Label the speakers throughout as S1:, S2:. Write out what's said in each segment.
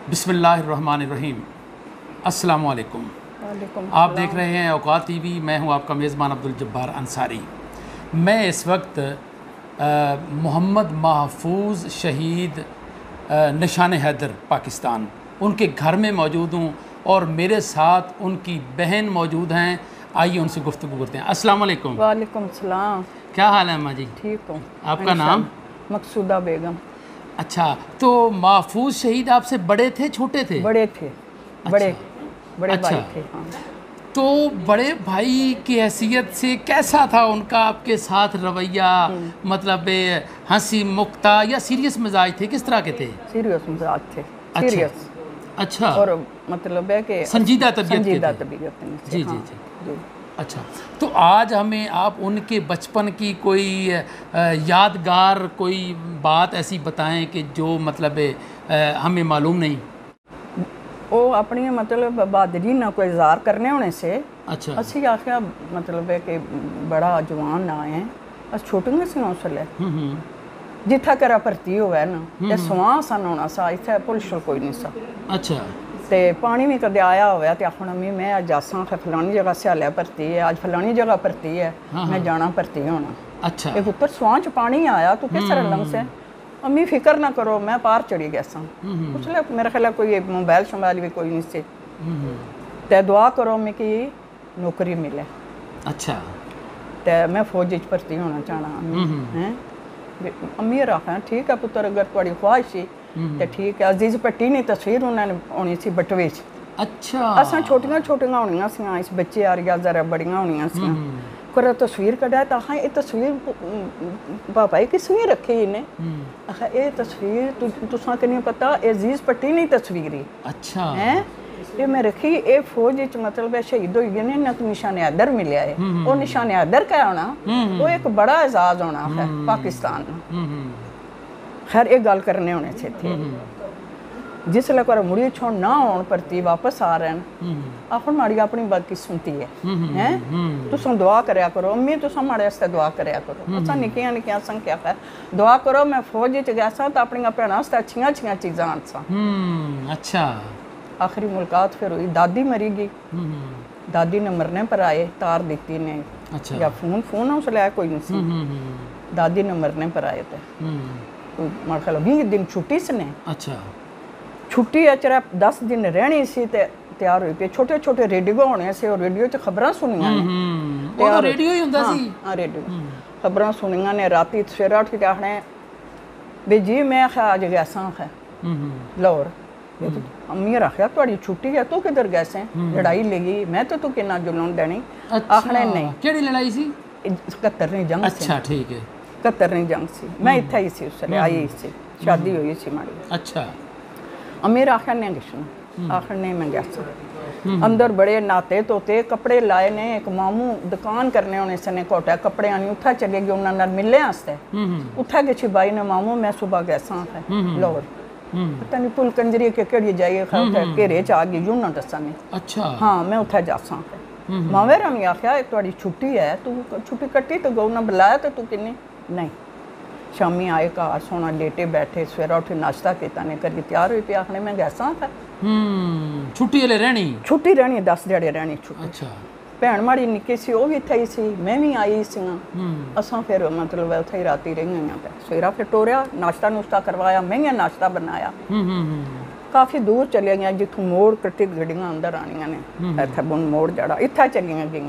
S1: बिस्मिल्लाहिर्रहमानिर्रहीम। अस्सलामु अलैकुम। आप देख रहे हैं औकात टीवी। मैं हूं आपका मेज़बान अब्दुल जब्बार अंसारी। मैं इस वक्त मोहम्मद महफूज शहीद निशान हैदर पाकिस्तान उनके घर में मौजूद हूं और मेरे साथ उनकी बहन मौजूद हैं। आइए उनसे गुफ्तगू करते हैं। अस्सलाम वालेकुम।
S2: वालेकुम सलाम।
S1: क्या हाल है अम्मा जी?
S2: ठीक हूँ।
S1: आपका नाम?
S2: मकसूदा बेगम।
S1: अच्छा, तो महफूज शहीद आपसे बड़े थे छोटे थे?
S2: बड़े थे। बड़े बड़े
S1: अच्छा।
S2: भाई थे। हाँ।
S1: तो बड़े भाई की हैसियत से कैसा था उनका आपके साथ रवैया? मतलब हंसी मुक्ता या सीरियस मिजाज थे? किस तरह के थे?
S2: सीरियस मिजाज थे।
S1: अच्छा।
S2: सीरियस।
S1: अच्छा।
S2: और मतलब है कि
S1: संजीदा तबीयत के
S2: संजीदा
S1: थे।
S2: तबीयत के थे।
S1: जी,
S2: हाँ।
S1: जी।
S2: जी।
S1: अच्छा, तो आज हमें आप उनके बचपन की कोई यादगार कोई बात ऐसी बताएं कि जो मतलब हमें मालूम नहीं।
S2: वो अपनी मतलब बहादरी ना कोई इज़हार करने होने से
S1: अच्छा।
S2: असी आख्या मतलब है कि बड़ा जवान ना आए अस छोटे सी उसले जिथा करा भर्ती होवे ना ते सवां सन होना सा इत्थे पुलिस कोई नहीं सा।
S1: अच्छा।
S2: ते पानी भी कदे आया होवे ते आखना मैं अज जासा फलानी जगह स्याले भर्ती है, अज फलानी जगह भर्ती है, मैं जाना भर्ती होना।
S1: अच्छा।
S2: ये पुत्र स्वां च पानी आया तू किस तरह लंघ से? अम्मी फिक्र ना करो मैं पार चढ़ी गया सा। उसले मेरा ख्याल कोई मोबाइल शोबाइल भी कोई नहीं से। ते दुआ करो मिकी नौकरी मिले।
S1: अच्छा।
S2: ते मैं फौज च भर्ती होना चाहना हैं। अम्मी आखा ठीक है पुत्र अगर तुम्हारी ख्वाहिश है तो ठीक है। अजीज भट्टी ने तस्वीर उन्होंने होनी सी बटवे च।
S1: अच्छा।
S2: असां छोटियां छोटियां होनियां सी इस बच्चे आरिया जरा बड़ियां होनियां सी। पर तस्वीर कढ़ा तो हाँ ये तस्वीर पापा किसने रखी इन्हें? आखा ये तस्वीर तुसा के नहीं पता अजीज भट्टी ने तस्वीर ही।
S1: अच्छा।
S2: हैं ये मैं रखी ये फौज च मतलब शहीद हो गए ने ना निशान हैदर मिले है। वो निशान हैदर क्या होना वो एक बड़ा एजाज होना है पाकिस्तान में। खैर एक गल करने होने से थे जिसले कोई मुड़ी छोड़ ना होने भर्ती वापस आ रहे हैं आखिर माड़ी अपनी बदकिस्मती है हैं। तुम दुआ करया करो अम्मी तुम माड़े वास्ते दुआ करया करो। असा निक्कियां निक्कियां संख्या है दुआ करो मैं फौज च गया सा तो अपनी भैनों वास्ते अच्छियां अच्छियां चीज़ां आन सा।
S1: अच्छा।
S2: आखिरी मुलाकात फिर हुई दादी मरी गई। दादी ने मरने पर आए तार दी ने।
S1: अच्छा।
S2: या फोन उस लिया कोई नहीं सी। दादी ने मरने पर आए थे मेरे ख्याल 20 दिन छुट्टी से ने। अच्छा। छुट्टी अचरा 10 दिन रहनी सी ते तैयार हुई पे छोटे छोटे रेडियो होने से और रेडियो च खबरां सुनियां ने।
S1: तो रेडियो ही हुंदा सी।
S2: हां रेडियो खबरां सुनियां ने राती सवेरे उठ के आखने बे जी मैं आज गया सा है लाहौर। अम्मी आखिया तुहाडी छुट्टी है तू किधर गए से? लड़ाई लगी मैं तो तू किन्ना जुलून देनी। आखने नहीं
S1: केड़ी लड़ाई सी?
S2: 71वीं जंग सी।
S1: अच्छा ठीक है।
S2: 71वीं जंग सी। मैं इत्थे ही सी उसले आई सी शादी हुई सी माड़ी।
S1: अच्छा।
S2: अमीर आखिया ने गिशना आखिर नहीं मैं गया सा। अंदर बड़े नाते तोते कपड़े लाए ने एक मामू दुकान करने होने से ने कोटा कपड़े आनी उठा चले गए उन्होंने मिलने वास्ते उठा के छिपाई ने मामू मैं सुबह गया सा है लाहौर पता नहीं पुल कंजरी के केड़ी जाइए घेरे च आ गई यूं ना दसा ने। अच्छा। हाँ मैं उठा जा सा मावे रमी आख्या तुहाडी छुट्टी है तू छुट्टी कट्टी तो गौ ना बुलाया तो तू किन्नी नहीं। शामी आए घर सोना लेटे बैठे सवेरा उठे नाश्ता किया ने करी तैयार हुई पे आखने मैं गया सा है।
S1: छुट्टी वाले रहनी? छुट्टी
S2: रहनी 10 दिहाड़े रहनी छुट्टी। अच्छा। भैन माड़ी निक्की सी वो भी इत्थे ही सी मैं भी आई सी। असां फिर मतलब उत्थे ही राती रही पे सवेरा फिर टोरिया नाश्ता नुश्ता करवाया महंगा नाश्ता बनाया। काफ़ी दूर चलिया गया जिथों मोड़ कट्टी गड्डियां अंदर आनियां ने इत्थे बुन मोड़ जड़ा इत्थे चलिया गई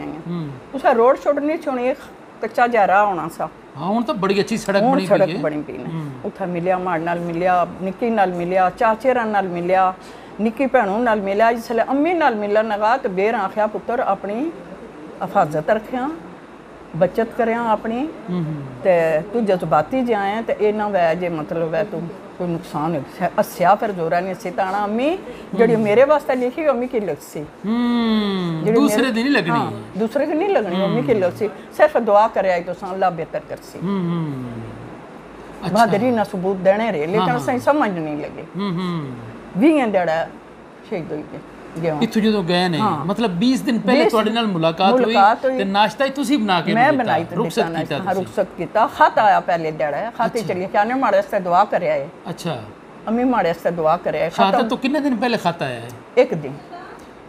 S2: उसे रोड छोड़ नहीं छोड़ी कच्चा जा राह होना सा।
S1: हाँ हुण तो बड़ी अच्छी सड़क बनी
S2: पई ने। उत्थे मिलिया माड़ नाल मिलिया निक्की नाल मिलिया चाचेरा नाल मिलिया निक्की भैनों नाल मिलिया जिसले अम्मी नाल मिलन लगा तो बेर आख्या पुत्र अपनी हिफाजत रखिया बचत करिया अपनी ते तू जज्बाती जे आया तो ये ना वै जे मतलब है तू कोई नुकसान हस्या फिर जोरा नहीं सी ताना अम्मी जी मेरे वास्ते लिखी अम्मी की लग सी
S1: दूसरे दिन नहीं लगनी।
S2: दूसरे दिन नहीं लगनी अम्मी की लग सी सिर्फ दुआ करे आई तो अल्लाह बेहतर कर सी। बहादुरी ना सबूत देने रहे लेकिन सही समझ नहीं लगे 20 दिहाड़ा शहीद हुई गए
S1: इत्थों जो गए ने मतलब 20 दिन पहले ਤੁਹਾਡੇ ਨਾਲ ਮੁਲਾਕਾਤ ਹੋਈ ਤੇ ਨਾਸ਼ਤਾ ਹੀ ਤੁਸੀਂ ਬਣਾ ਕੇ
S2: ਮੈਂ ਬਣਾਈ ਤੇ ਰੁਖਸਤ ਕੀਤਾ ਖਤ ਆਇਆ ਪਹਿਲੇ ਦਿਹਾੜਾ ਖਤ ਹੀ ਚਲੀ ਕਿਆ ਨੇ ਮਾੜੇ ਸੇ ਦੁਆ ਕਰਿਆ ਹੈ।
S1: ਅੱਛਾ।
S2: अम्मी माड़े से दुआ करे।
S1: खाता तो कितने दिन पहले खाता है?
S2: एक दिन,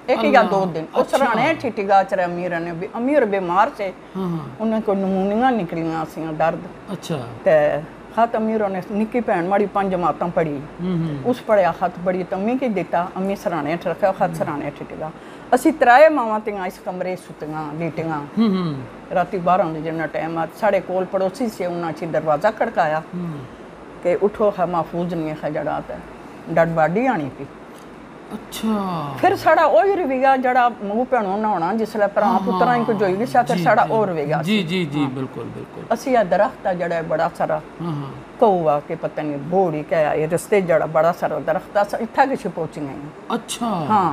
S2: एक या 2 दिन। उस सराने ठीठी गाच रहे अमीर बीमार से, उन्हें को नमूनियां निकलियां सी दर्द।
S1: अच्छा।
S2: ते खत अमीरों ने निक्की भैन माड़ी 5 जमातां पढ़ी, उस पढ़िया खत बड़ी तो अम्मी की दिता, अम्मी सराने रखा खत सराने ठीठीगा। असी 3 मावां तियां इस कमरे सुतियां लेटियां। राती 12 बजे ना टाइम आ, साढ़े कोल पड़ोसी से उन्हें अच्छी दरवाज़ा खड़काया कि उठो है महफूज नहीं है जड़ा ते डड बाडी आनी पी।
S1: अच्छा।
S2: फिर साड़ा ओही रवेगा जड़ा मूँह भैनों नहाना जिसले भरा पुत्रा ही कुछ होई सा, फिर साड़ा और रवेगा।
S1: जी जी जी बिल्कुल बिल्कुल।
S2: असी आ दरख्त आ जड़ा बड़ा सारा कौआ के पता नहीं बोड़ी क्या ये रस्ते जड़ा बड़ा सारा दरख्त आ इत्था किश पहुंची गई।
S1: अच्छा।
S2: हाँ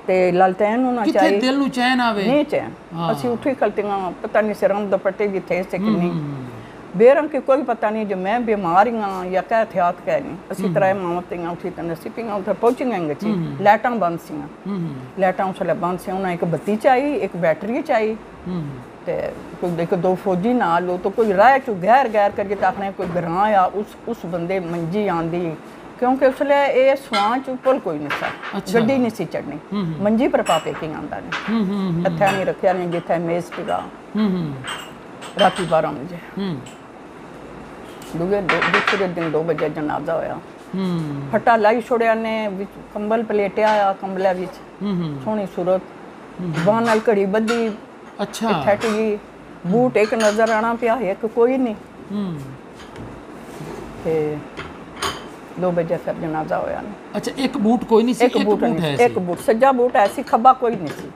S2: ते लालटेन होना चाहिए,
S1: किथे दिल नु चैन आवे
S2: नहीं चैन। असी उठी खलतियां पता नहीं सिरम दुपट्टे की थे से किन्नी बेरंग की कोई पता नहीं जो मैं बीमार हाँ या क्या एहतियात कह नहीं। असी 3 मावां तियां उठी तो नसी पियां उधर पहुंच गए ची। लाइटां बंद सी, लाइटां उसले बंद सी, उन्हें एक बत्ती चाहिए, एक बैटरी चाहिए, ते कोई 2 फौजी नाल लो तो कोई राह चू गैर गैर करके ताकने कोई ग्रां आ उस बंदे मंजी आंदी, क्योंकि उसले ये सुआं च पुल कोई नहीं सा। अच्छा। गड्डी नहीं सी चढ़नी, मंजी पर पापे की आंदा ने हत्था नहीं रखा नहीं जिथे मेज पिगा। राती 12 बजे दूसरे दिन 2 बजे जनाजा होया। फटा लाई छोड़िया ने कंबल पलेटिया आ, कंबले विच सोहनी सूरत बांह नाल घड़ी बद्धी।
S1: अच्छा।
S2: ठटगी बूट एक नजर आना पिया, एक कोई नहीं। ते 2 बजे फिर जनाजा होया।
S1: अच्छा, एक बूट कोई नहीं सी?
S2: एक बूट है, एक बूट सज्जा बूट ऐसी, खब्बा कोई नहीं सी।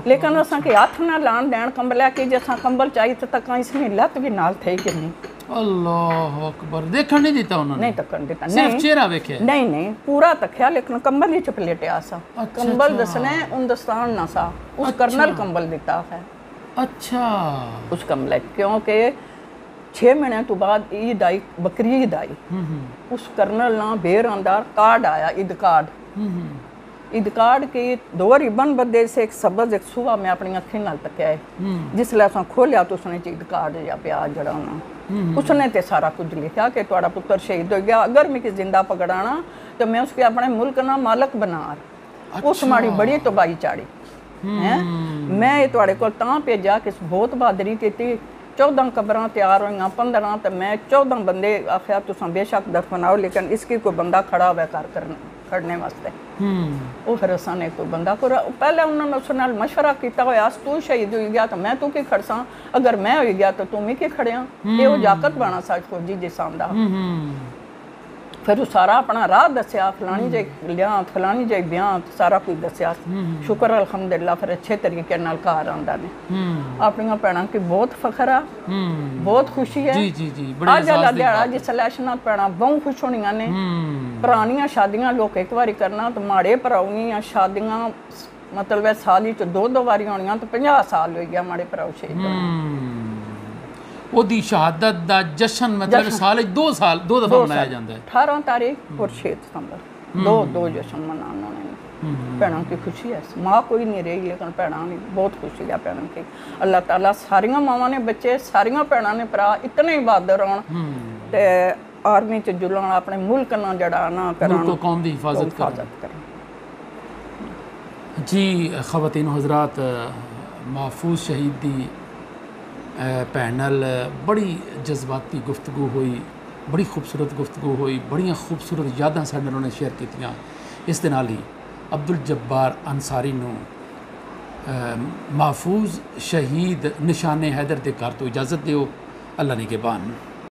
S2: लेकिन असा के हाथ ना लान देन कंबलिया की जैसा कंबल चाहिए तो तक इसमें लत भी नाल थे कि नहीं।
S1: अल्लाह अकबर। देखण नहीं देता उन्होंने?
S2: नहीं तकन देता,
S1: सिर्फ चेहरा वेख्या?
S2: नहीं नहीं पूरा तख्या, लेकिन कंबल ही चपलेटिया सा।
S1: अच्छा,
S2: कंबल दसने उन ना सा, उस कर्नल कंबल दिता है।
S1: अच्छा।
S2: उस कंबल क्योंकि 6 महीने तो बाद ईद आई, बकरी ईद आई, उस कर्नल ना बेर अंदर कार्ड आया, ईद कार्ड। ईद कार्ड की 2 रिबन बदे से एक सबज एक सुबह मैं अपनी अखी नाल तकिया है। जिसले असा खोलिया तो उसने ईद कार्ड या प्याज जड़ा होना, उसने ते सारा कुछ लिखा कि तुहाड़ा पुत्र शहीद हो गया, अगर मैं जिंदा पकड़ाना तो मैं उसके अपने मुल्क ना मालक बनार। अच्छा। उस माड़ी बड़ी तबाही चाड़ी है। मैं ये तुहाड़े को तां भेजा कि बहुत बहादरी की 14 कबरां तैयार हुई, 15 तो मैं 14 बंदे आख्या तुम बेशक दफनाओ, लेकिन इसकी कोई बंदा खड़ा हुआ खड़ने वास्ते। वो फिर असाने कोई बंदा को पहले उन्होंने उस नाल मशवरा किया होया, तू शहीद हो गया तो मैं तू की खड़सा, अगर मैं हो गया तो तू भी खड़िया। ये वो जाकत बना सा फौजी जिसाम दा। फिर सारा अपना राह दसिया, फलानी जाए लिया, फलानी जाए ब्याह, सारा कुछ दसिया। शुक्र अल्हम्दुलिल्लाह फिर अच्छे तरीके नाल घर आंदा ने। अपनी भैनों की बहुत फखर आ, बहुत खुशी है।
S1: जी जी जी
S2: अज वाला दिहाड़ा जिसलै अशनात भैनां बहुत खुश होनियां ने। पुरानियां शादियां लोग एक बारी करना तो माड़े भराऊ दियां शादियां मतलब साल च 2 वारी होनियां तो 50 साल हो गया माड़े भराऊ शहीद।
S1: ओदी शहादत दा जश्न मतलब साल 2 दफा मनाया जाता है। 18
S2: तारीख और 6 सितंबर दो जश्न मनाना उन्होंने। भैनों की खुशी है, माँ कोई नहीं रही लेकिन भैनों ने बहुत खुशी है भैनों की। अल्लाह ताला सारियां मावां ने बच्चे, सारियां भैनों ने भरा इतने ही बहादुर होण ते आर्मी च जुलण, अपने मुल्क ना जड़ा ना करन,
S1: कौम दी हिफाजत करन। जी ख़वातीन हज़रात, महफूज शहीद दी भैन नाल बड़ी जज्बाती गुफ्तगू हुई, बड़ी खूबसूरत गुफ्तगू हुई, बड़ियां खूबसूरत यादां साडे नाल शेयर कीतियां। इस दे नाल ही अब्दुल जब्बार अंसारी नूं महफूज शहीद निशाने हैदर दे घर तो इजाज़त दिओ। अल्लाह निगहबान।